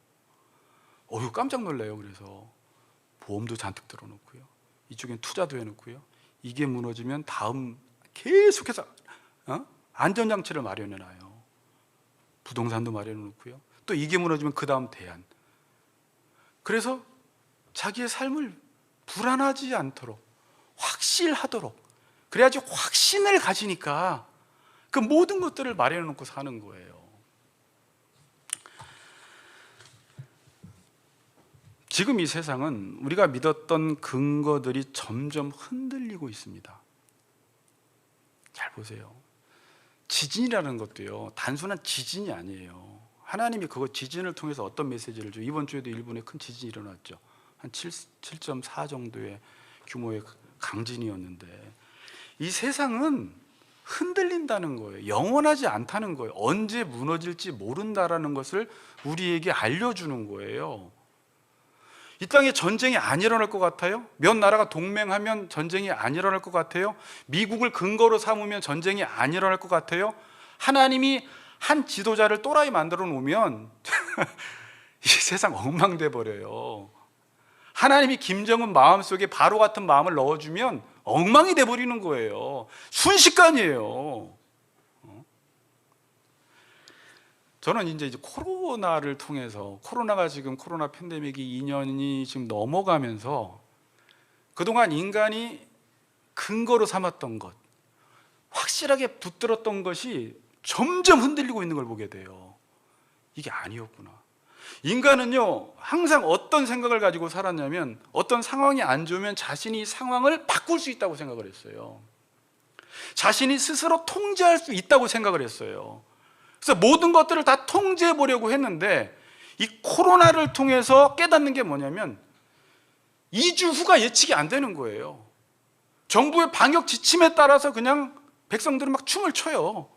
깜짝 놀라요. 그래서 보험도 잔뜩 들어놓고요, 이쪽엔 투자도 해놓고요, 이게 무너지면 다음 계속해서 안전장치를 마련해놔요. 부동산도 마련해놓고요, 또 이게 무너지면 그 다음 대안. 그래서 자기의 삶을 불안하지 않도록, 확실하도록, 그래야지 확신을 가지니까 그 모든 것들을 마련해놓고 사는 거예요. 지금 이 세상은 우리가 믿었던 근거들이 점점 흔들리고 있습니다. 잘 보세요. 지진이라는 것도요, 단순한 지진이 아니에요. 하나님이 그거 지진을 통해서 어떤 메시지를 줘요? 이번 주에도 일본에 큰 지진이 일어났죠. 한 7.4 정도의 규모의 강진이었는데, 이 세상은 흔들린다는 거예요. 영원하지 않다는 거예요. 언제 무너질지 모른다라는 것을 우리에게 알려주는 거예요. 이 땅에 전쟁이 안 일어날 것 같아요? 몇 나라가 동맹하면 전쟁이 안 일어날 것 같아요? 미국을 근거로 삼으면 전쟁이 안 일어날 것 같아요? 하나님이 한 지도자를 또라이 만들어 놓으면 이 세상 엉망돼 버려요. 하나님이 김정은 마음속에 바로 같은 마음을 넣어주면 엉망이 돼 버리는 거예요. 순식간이에요. 저는 이제 코로나를 통해서, 코로나가 지금 코로나 팬데믹이 2년이 지금 넘어가면서 그동안 인간이 근거로 삼았던 것, 확실하게 붙들었던 것이 점점 흔들리고 있는 걸 보게 돼요. 이게 아니었구나. 인간은요, 항상 어떤 생각을 가지고 살았냐면, 어떤 상황이 안 좋으면 자신이 상황을 바꿀 수 있다고 생각을 했어요. 자신이 스스로 통제할 수 있다고 생각을 했어요. 그래서 모든 것들을 다 통제해 보려고 했는데, 이 코로나를 통해서 깨닫는 게 뭐냐면 2주 후가 예측이 안 되는 거예요. 정부의 방역 지침에 따라서 그냥 백성들은 막 춤을 춰요.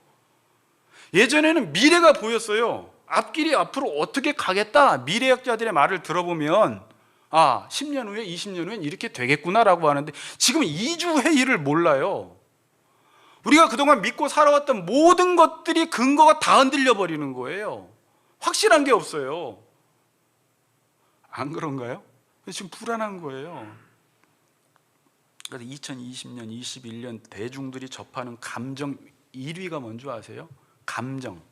예전에는 미래가 보였어요. 앞길이 앞으로 어떻게 가겠다, 미래학자들의 말을 들어보면 10년 후에 20년 후엔 이렇게 되겠구나라고 하는데, 지금 2주 후의 일을 몰라요. 우리가 그동안 믿고 살아왔던 모든 것들이 근거가 다 흔들려 버리는 거예요. 확실한 게 없어요. 안 그런가요? 지금 불안한 거예요. 그래서 2020년, 21년 대중들이 접하는 감정 1위가 뭔지 아세요? 감정.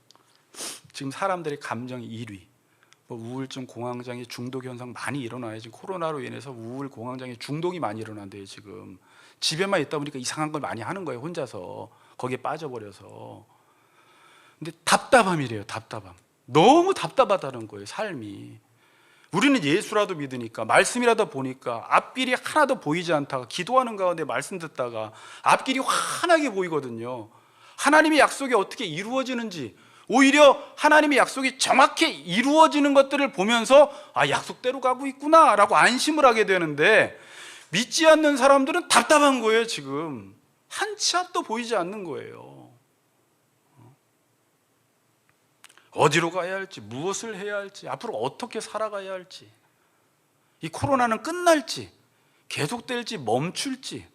지금 사람들의 감정 1위. 우울증, 공황장애, 중독 현상 많이 일어나요. 지금 코로나로 인해서 우울, 공황장애, 중독이 많이 일어난대요. 지금 집에만 있다 보니까 이상한 걸 많이 하는 거예요. 혼자서 거기에 빠져버려서. 근데 답답함이래요. 답답함. 너무 답답하다는 거예요. 삶이. 우리는 예수라도 믿으니까, 말씀이라도 보니까 앞길이 하나도 보이지 않다가 기도하는 가운데 말씀 듣다가 앞길이 환하게 보이거든요. 하나님의 약속이 어떻게 이루어지는지, 오히려 하나님의 약속이 정확히 이루어지는 것들을 보면서 약속대로 가고 있구나 라고 안심을 하게 되는데, 믿지 않는 사람들은 답답한 거예요. 지금 한 치 앞도 보이지 않는 거예요. 어디로 가야 할지, 무엇을 해야 할지, 앞으로 어떻게 살아가야 할지, 이 코로나는 끝날지, 계속될지, 멈출지,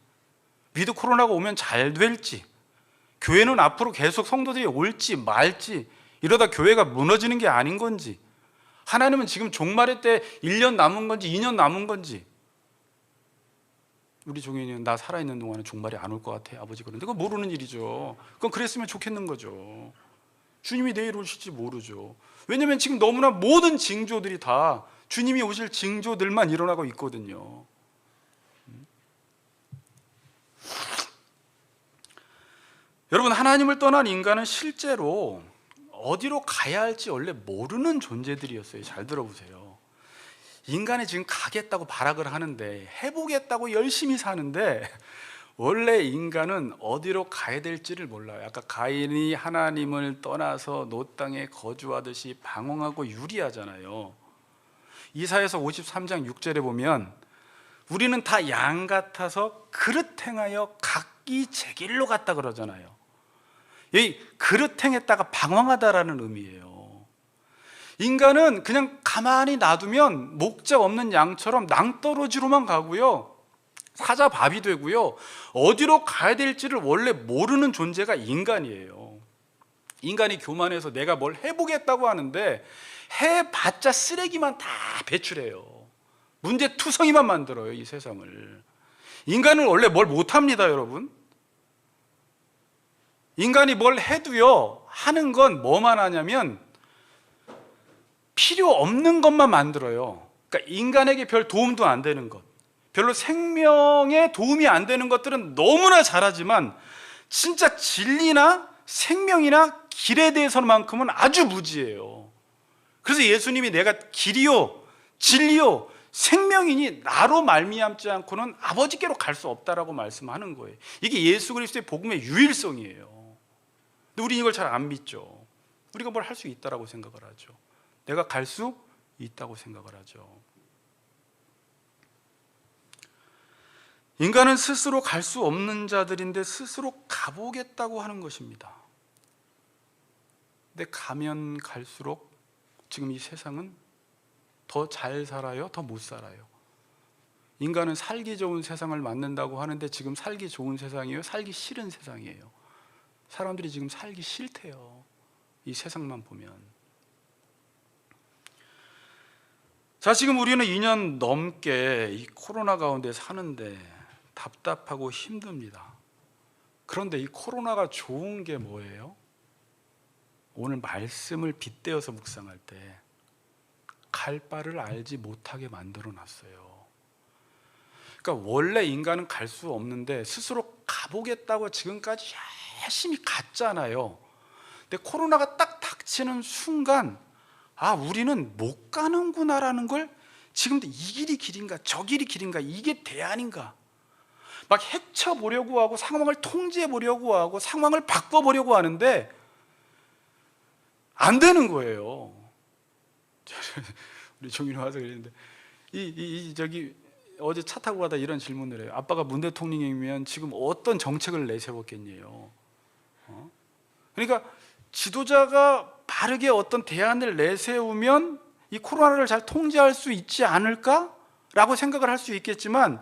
위드 코로나가 오면 잘 될지, 교회는 앞으로 계속 성도들이 올지 말지, 이러다 교회가 무너지는 게 아닌 건지, 하나님은 지금 종말의 때 1년 남은 건지 2년 남은 건지. 우리 종현이는 나 살아있는 동안은 종말이 안 올 것 같아, 아버지. 그런데 그건 모르는 일이죠. 그건 그랬으면 좋겠는 거죠. 주님이 내일 오실지 모르죠. 왜냐하면 지금 너무나 모든 징조들이 다 주님이 오실 징조들만 일어나고 있거든요. 여러분, 하나님을 떠난 인간은 실제로 어디로 가야 할지 원래 모르는 존재들이었어요. 잘 들어보세요. 인간이 지금 가겠다고 발악을 하는데, 해보겠다고 열심히 사는데, 원래 인간은 어디로 가야 될지를 몰라요. 아까 가인이 하나님을 떠나서 노 땅에 거주하듯이 방황하고 유리하잖아요. 이사야서 53장 6절에 보면 우리는 다 양 같아서 그릇 행하여 각기 제 길로 갔다 그러잖아요. 이 그릇 행했다가 방황하다라는 의미예요. 인간은 그냥 가만히 놔두면 목적 없는 양처럼 낭떠러지로만 가고요, 사자밥이 되고요, 어디로 가야 될지를 원래 모르는 존재가 인간이에요. 인간이 교만해서 내가 뭘 해보겠다고 하는데 해봤자 쓰레기만 다 배출해요. 문제투성이만 만들어요, 이 세상을. 인간은 원래 뭘 못합니다, 여러분. 인간이 뭘 해도요, 하는 건 뭐만 하냐면 필요 없는 것만 만들어요. 그러니까 인간에게 별 도움도 안 되는 것, 별로 생명에 도움이 안 되는 것들은 너무나 잘하지만 진짜 진리나 생명이나 길에 대해서만큼은 아주 무지해요. 그래서 예수님이 내가 길이요 진리요 생명이니 나로 말미암지 않고는 아버지께로 갈 수 없다라고 말씀하는 거예요. 이게 예수 그리스도의 복음의 유일성이에요. 근데 우리 이걸 잘 안 믿죠. 우리가 뭘 할 수 있다라고 생각을 하죠. 내가 갈 수 있다고 생각을 하죠. 인간은 스스로 갈 수 없는 자들인데 스스로 가보겠다고 하는 것입니다. 근데 가면 갈수록 지금 이 세상은 더 잘 살아요? 더 못 살아요? 인간은 살기 좋은 세상을 만든다고 하는데 지금 살기 좋은 세상이에요? 살기 싫은 세상이에요? 사람들이 지금 살기 싫대요. 이 세상만 보면. 자, 지금 우리는 2년 넘게 이 코로나 가운데 사는데 답답하고 힘듭니다. 그런데 이 코로나가 좋은 게 뭐예요? 오늘 말씀을 빗대어서 묵상할 때 갈 바를 알지 못하게 만들어 놨어요. 그러니까 원래 인간은 갈 수 없는데 스스로 가보겠다고 지금까지 열심히 갔잖아요. 근데 코로나가 딱 닥치는 순간 우리는 못 가는구나라는 걸 지금도 이 길이 길인가 저 길이 길인가 이게 대안인가 막 헤쳐보려고 하고 상황을 통제해보려고 하고 상황을 바꿔보려고 하는데 안 되는 거예요. 우리 종인이 와서 그랬는데 저기 어제 차 타고 가다 이런 질문을 해요. 아빠가 문 대통령이면 지금 어떤 정책을 내세웠겠냐요. 그러니까 지도자가 바르게 어떤 대안을 내세우면 이 코로나를 잘 통제할 수 있지 않을까라고 생각을 할 수 있겠지만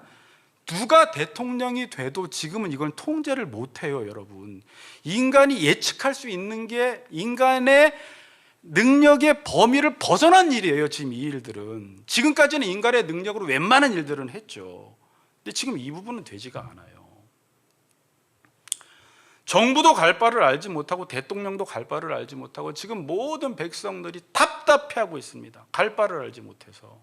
누가 대통령이 돼도 지금은 이걸 통제를 못해요, 여러분. 인간이 예측할 수 있는 게 인간의 능력의 범위를 벗어난 일이에요. 지금 이 일들은 지금까지는 인간의 능력으로 웬만한 일들은 했죠. 근데 지금 이 부분은 되지가 않아요. 정부도 갈 바를 알지 못하고 대통령도 갈 바를 알지 못하고 지금 모든 백성들이 답답해하고 있습니다. 갈 바를 알지 못해서.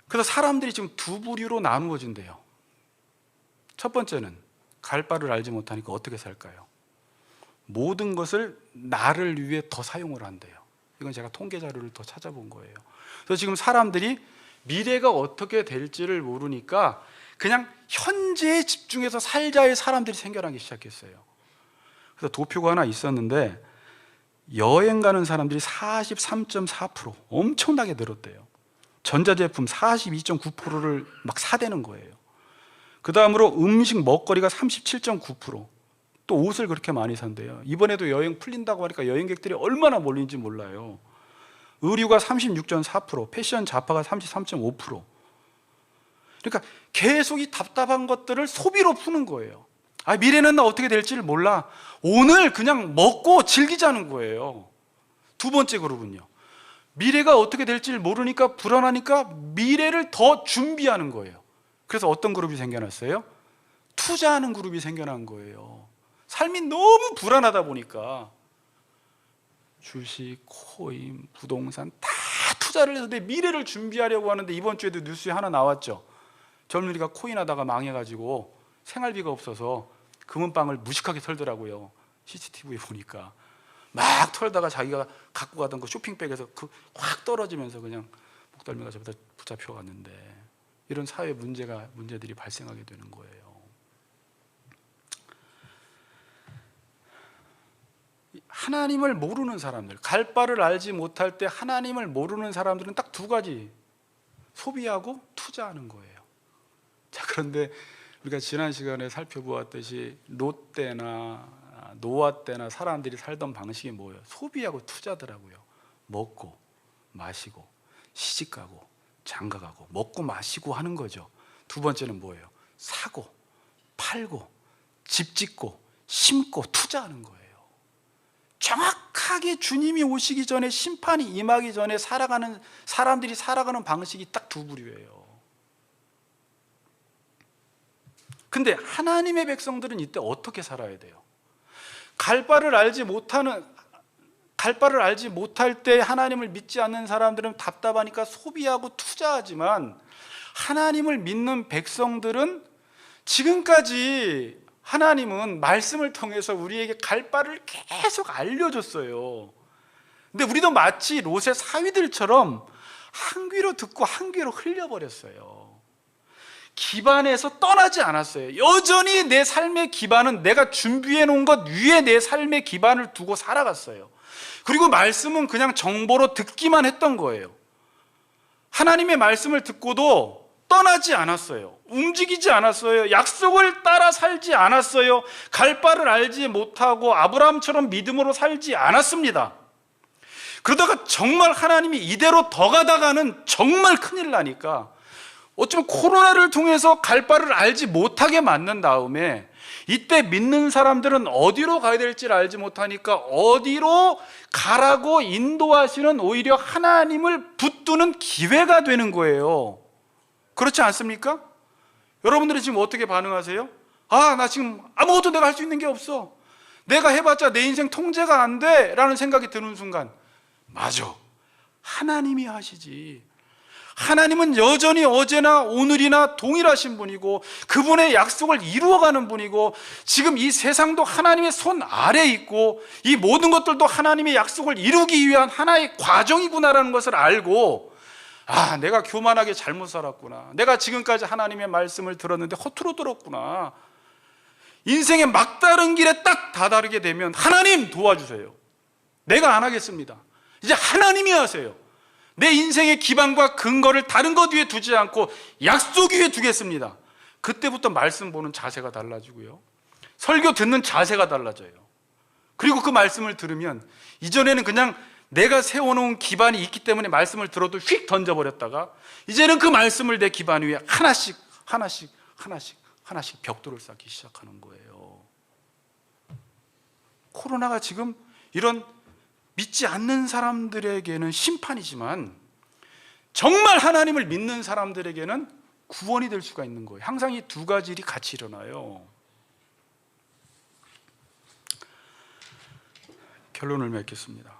그래서 사람들이 지금 두 부류로 나누어진대요. 첫 번째는 갈 바를 알지 못하니까 어떻게 살까요? 모든 것을 나를 위해 더 사용을 한대요. 이건 제가 통계 자료를 더 찾아본 거예요. 그래서 지금 사람들이 미래가 어떻게 될지를 모르니까 그냥 현재에 집중해서 살자의 사람들이 생겨나기 시작했어요. 그래서 도표가 하나 있었는데 여행 가는 사람들이 43.4% 엄청나게 늘었대요. 전자제품 42.9%를 막 사대는 거예요. 그 다음으로 음식 먹거리가 37.9%, 또 옷을 그렇게 많이 산대요. 이번에도 여행 풀린다고 하니까 여행객들이 얼마나 몰리는지 몰라요. 의류가 36.4%, 패션 잡화가 33.5%. 그러니까 계속 이 답답한 것들을 소비로 푸는 거예요. 미래는 나 어떻게 될지를 몰라. 오늘 그냥 먹고 즐기자는 거예요. 두 번째 그룹은요. 미래가 어떻게 될지를 모르니까 불안하니까 미래를 더 준비하는 거예요. 그래서 어떤 그룹이 생겨났어요? 투자하는 그룹이 생겨난 거예요. 삶이 너무 불안하다 보니까 주식, 코인, 부동산 다 투자를 해서 내 미래를 준비하려고 하는데 이번 주에도 뉴스에 하나 나왔죠. 젊은이가 코인 하다가 망해가지고 생활비가 없어서 금은방을 무식하게 털더라고요. CCTV 보니까 막 털다가 자기가 갖고 가던 그 쇼핑백에서 확 떨어지면서 그냥 목덜미가 저보다 붙잡혀갔는데 이런 사회 문제들이 발생하게 되는 거예요. 하나님을 모르는 사람들, 갈 바를 알지 못할 때 하나님을 모르는 사람들은 딱 두 가지, 소비하고 투자하는 거예요. 자, 그런데 우리가 지난 시간에 살펴보았듯이 롯데나 노아 때나 사람들이 살던 방식이 뭐예요? 소비하고 투자더라고요. 먹고 마시고 시집가고 장가가고 먹고 마시고 하는 거죠. 두 번째는 뭐예요? 사고 팔고 집 짓고 심고 투자하는 거예요. 정확하게 주님이 오시기 전에 심판이 임하기 전에 살아가는 사람들이 살아가는 방식이 딱 두 부류예요. 근데 하나님의 백성들은 이때 어떻게 살아야 돼요? 갈 바를 알지 못할 때 하나님을 믿지 않는 사람들은 답답하니까 소비하고 투자하지만 하나님을 믿는 백성들은 지금까지 하나님은 말씀을 통해서 우리에게 갈 바를 계속 알려줬어요. 근데 우리도 마치 롯의 사위들처럼 한 귀로 듣고 한 귀로 흘려버렸어요. 기반에서 떠나지 않았어요. 여전히 내 삶의 기반은 내가 준비해 놓은 것 위에 내 삶의 기반을 두고 살아갔어요. 그리고 말씀은 그냥 정보로 듣기만 했던 거예요. 하나님의 말씀을 듣고도 떠나지 않았어요. 움직이지 않았어요. 약속을 따라 살지 않았어요. 갈 바를 알지 못하고 아브라함처럼 믿음으로 살지 않았습니다. 그러다가 정말 하나님이 이대로 더 가다가는 정말 큰일 나니까 어쩌면 코로나를 통해서 갈 바를 알지 못하게 만든 다음에 이때 믿는 사람들은 어디로 가야 될지를 알지 못하니까 어디로 가라고 인도하시는 오히려 하나님을 붙드는 기회가 되는 거예요. 그렇지 않습니까? 여러분들이 지금 어떻게 반응하세요? 나 지금 아무것도 내가 할 수 있는 게 없어. 내가 해봤자 내 인생 통제가 안 돼 라는 생각이 드는 순간, 맞아, 하나님이 하시지. 하나님은 여전히 어제나 오늘이나 동일하신 분이고 그분의 약속을 이루어가는 분이고 지금 이 세상도 하나님의 손 아래에 있고 이 모든 것들도 하나님의 약속을 이루기 위한 하나의 과정이구나라는 것을 알고, 내가 교만하게 잘못 살았구나, 내가 지금까지 하나님의 말씀을 들었는데 허투루 들었구나, 인생의 막다른 길에 딱 다다르게 되면 하나님 도와주세요. 내가 안 하겠습니다. 이제 하나님이 하세요. 내 인생의 기반과 근거를 다른 것 위에 두지 않고 약속 위에 두겠습니다. 그때부터 말씀 보는 자세가 달라지고요, 설교 듣는 자세가 달라져요. 그리고 그 말씀을 들으면 이전에는 그냥 내가 세워놓은 기반이 있기 때문에 말씀을 들어도 휙 던져버렸다가 이제는 그 말씀을 내 기반 위에 하나씩 벽돌을 쌓기 시작하는 거예요. 코로나가 지금 이런 믿지 않는 사람들에게는 심판이지만 정말 하나님을 믿는 사람들에게는 구원이 될 수가 있는 거예요. 항상 이 두 가지 일이 같이 일어나요. 결론을 맺겠습니다.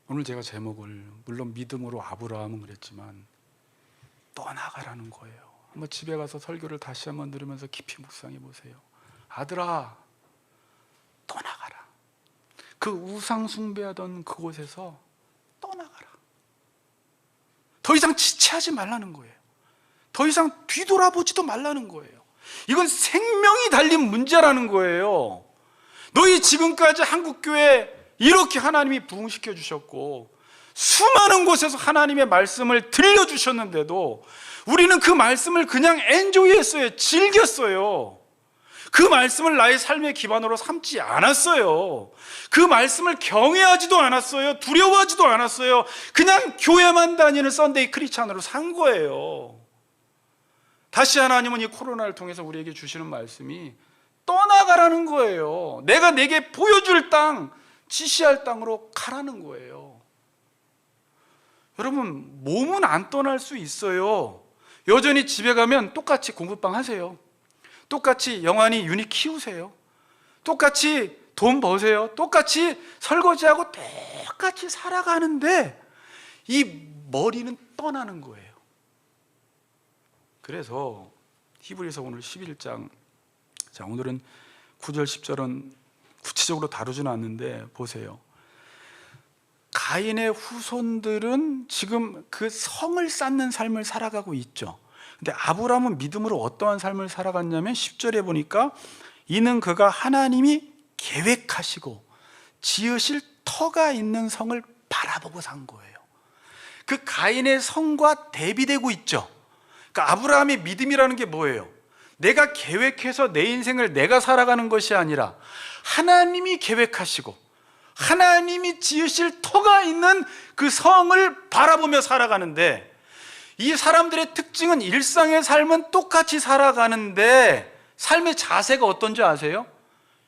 오늘 제가 제목을 물론 믿음으로 아브라함은 그랬지만 떠나가라는 거예요. 한번 집에 가서 설교를 다시 한번 들으면서 깊이 묵상해 보세요. 아들아, 떠나가라. 그 우상 숭배하던 그곳에서 떠나가라. 더 이상 지체하지 말라는 거예요. 더 이상 뒤돌아보지도 말라는 거예요. 이건 생명이 달린 문제라는 거예요. 너희 지금까지 한국교회 이렇게 하나님이 부흥시켜 주셨고 수많은 곳에서 하나님의 말씀을 들려주셨는데도 우리는 그 말씀을 그냥 엔조이했어요. 즐겼어요. 그 말씀을 나의 삶의 기반으로 삼지 않았어요. 그 말씀을 경외하지도 않았어요. 두려워하지도 않았어요. 그냥 교회만 다니는 썬데이 크리스찬으로 산 거예요. 다시 하나님은 이 코로나를 통해서 우리에게 주시는 말씀이 떠나가라는 거예요. 내가 내게 보여줄 땅, 지시할 땅으로 가라는 거예요. 여러분, 몸은 안 떠날 수 있어요. 여전히 집에 가면 똑같이 공부방 하세요. 똑같이 영환이 유닛 키우세요. 똑같이 돈 버세요. 똑같이 설거지하고 똑같이 살아가는데 이 머리는 떠나는 거예요. 그래서 히브리서 오늘 11장, 자, 오늘은 9절 10절은 구체적으로 다루지는 않는데 보세요. 가인의 후손들은 지금 그 성을 쌓는 삶을 살아가고 있죠. 근데 아브라함은 믿음으로 어떠한 삶을 살아갔냐면 10절에 보니까 이는 그가 하나님이 계획하시고 지으실 터가 있는 성을 바라보고 산 거예요. 그 가인의 성과 대비되고 있죠. 그러니까 아브라함의 믿음이라는 게 뭐예요? 내가 계획해서 내 인생을 내가 살아가는 것이 아니라 하나님이 계획하시고 하나님이 지으실 터가 있는 그 성을 바라보며 살아가는데, 이 사람들의 특징은 일상의 삶은 똑같이 살아가는데 삶의 자세가 어떤지 아세요?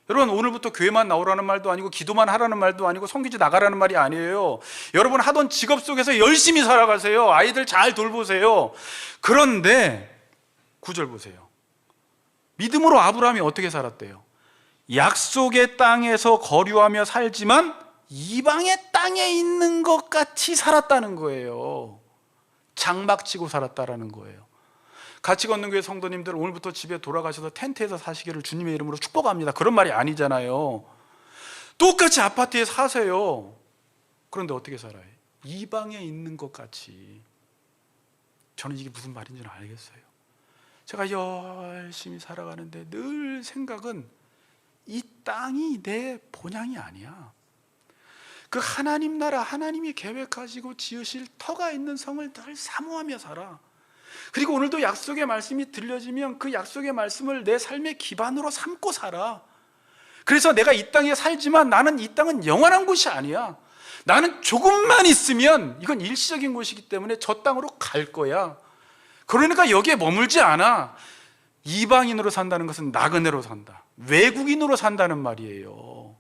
여러분, 오늘부터 교회만 나오라는 말도 아니고 기도만 하라는 말도 아니고 성기지 나가라는 말이 아니에요. 여러분 하던 직업 속에서 열심히 살아가세요. 아이들 잘 돌보세요. 그런데 9절 보세요. 믿음으로 아브라함이 어떻게 살았대요? 약속의 땅에서 거류하며 살지만 이방의 땅에 있는 것 같이 살았다는 거예요. 장막치고 살았다라는 거예요. 같이 걷는 교회 성도님들, 오늘부터 집에 돌아가셔서 텐트에서 사시기를 주님의 이름으로 축복합니다. 그런 말이 아니잖아요. 똑같이 아파트에 사세요. 그런데 어떻게 살아요? 이방에 있는 것 같이. 저는 이게 무슨 말인지는 알겠어요. 제가 열심히 살아가는데 늘 생각은 이 땅이 내 본향이 아니야. 그 하나님 나라, 하나님이 계획하시고 지으실 터가 있는 성을 늘 사모하며 살아. 그리고 오늘도 약속의 말씀이 들려지면 그 약속의 말씀을 내 삶의 기반으로 삼고 살아. 그래서 내가 이 땅에 살지만 나는 이 땅은 영원한 곳이 아니야. 나는 조금만 있으면 이건 일시적인 곳이기 때문에 저 땅으로 갈 거야. 그러니까 여기에 머물지 않아. 이방인으로 산다는 것은 나그네로 산다. 외국인으로 산다는 말이에요.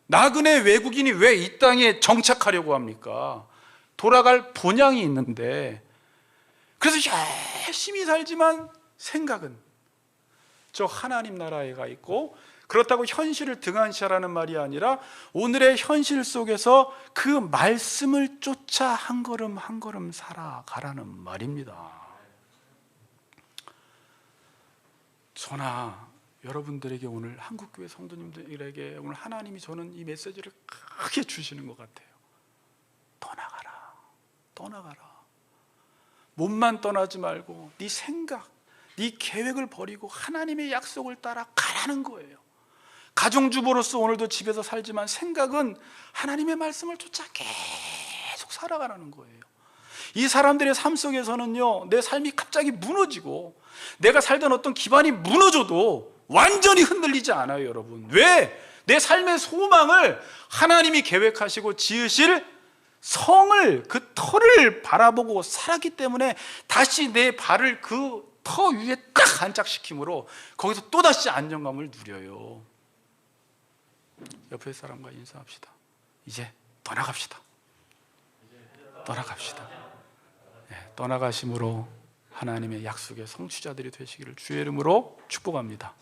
나그네 외국인이 왜 이 땅에 정착하려고 합니까? 돌아갈 본향이 있는데. 그래서 열심히 살지만 생각은 저 하나님 나라에 가 있고, 그렇다고 현실을 등한시하라는 말이 아니라 오늘의 현실 속에서 그 말씀을 쫓아 한 걸음 한 걸음 살아가라는 말입니다. 저나 여러분들에게 오늘 한국교회 성도님들에게 오늘 하나님이 저는 이 메시지를 크게 주시는 것 같아요. 떠나가라, 떠나가라. 몸만 떠나지 말고 네 생각, 네 계획을 버리고 하나님의 약속을 따라 가라는 거예요. 가정주부로서 오늘도 집에서 살지만 생각은 하나님의 말씀을 쫓아 계속 살아가라는 거예요. 이 사람들의 삶 속에서는요, 내 삶이 갑자기 무너지고 내가 살던 어떤 기반이 무너져도 완전히 흔들리지 않아요, 여러분. 왜? 내 삶의 소망을 하나님이 계획하시고 지으실 성을, 그 터를 바라보고 살았기 때문에 다시 내 발을 그 터 위에 딱 안착시킴으로 거기서 또다시 안정감을 누려요. 옆에 사람과 인사합시다. 이제 떠나갑시다. 떠나갑시다. 네, 떠나가심으로 하나님의 약속의 성취자들이 되시기를 주의 이름으로 축복합니다.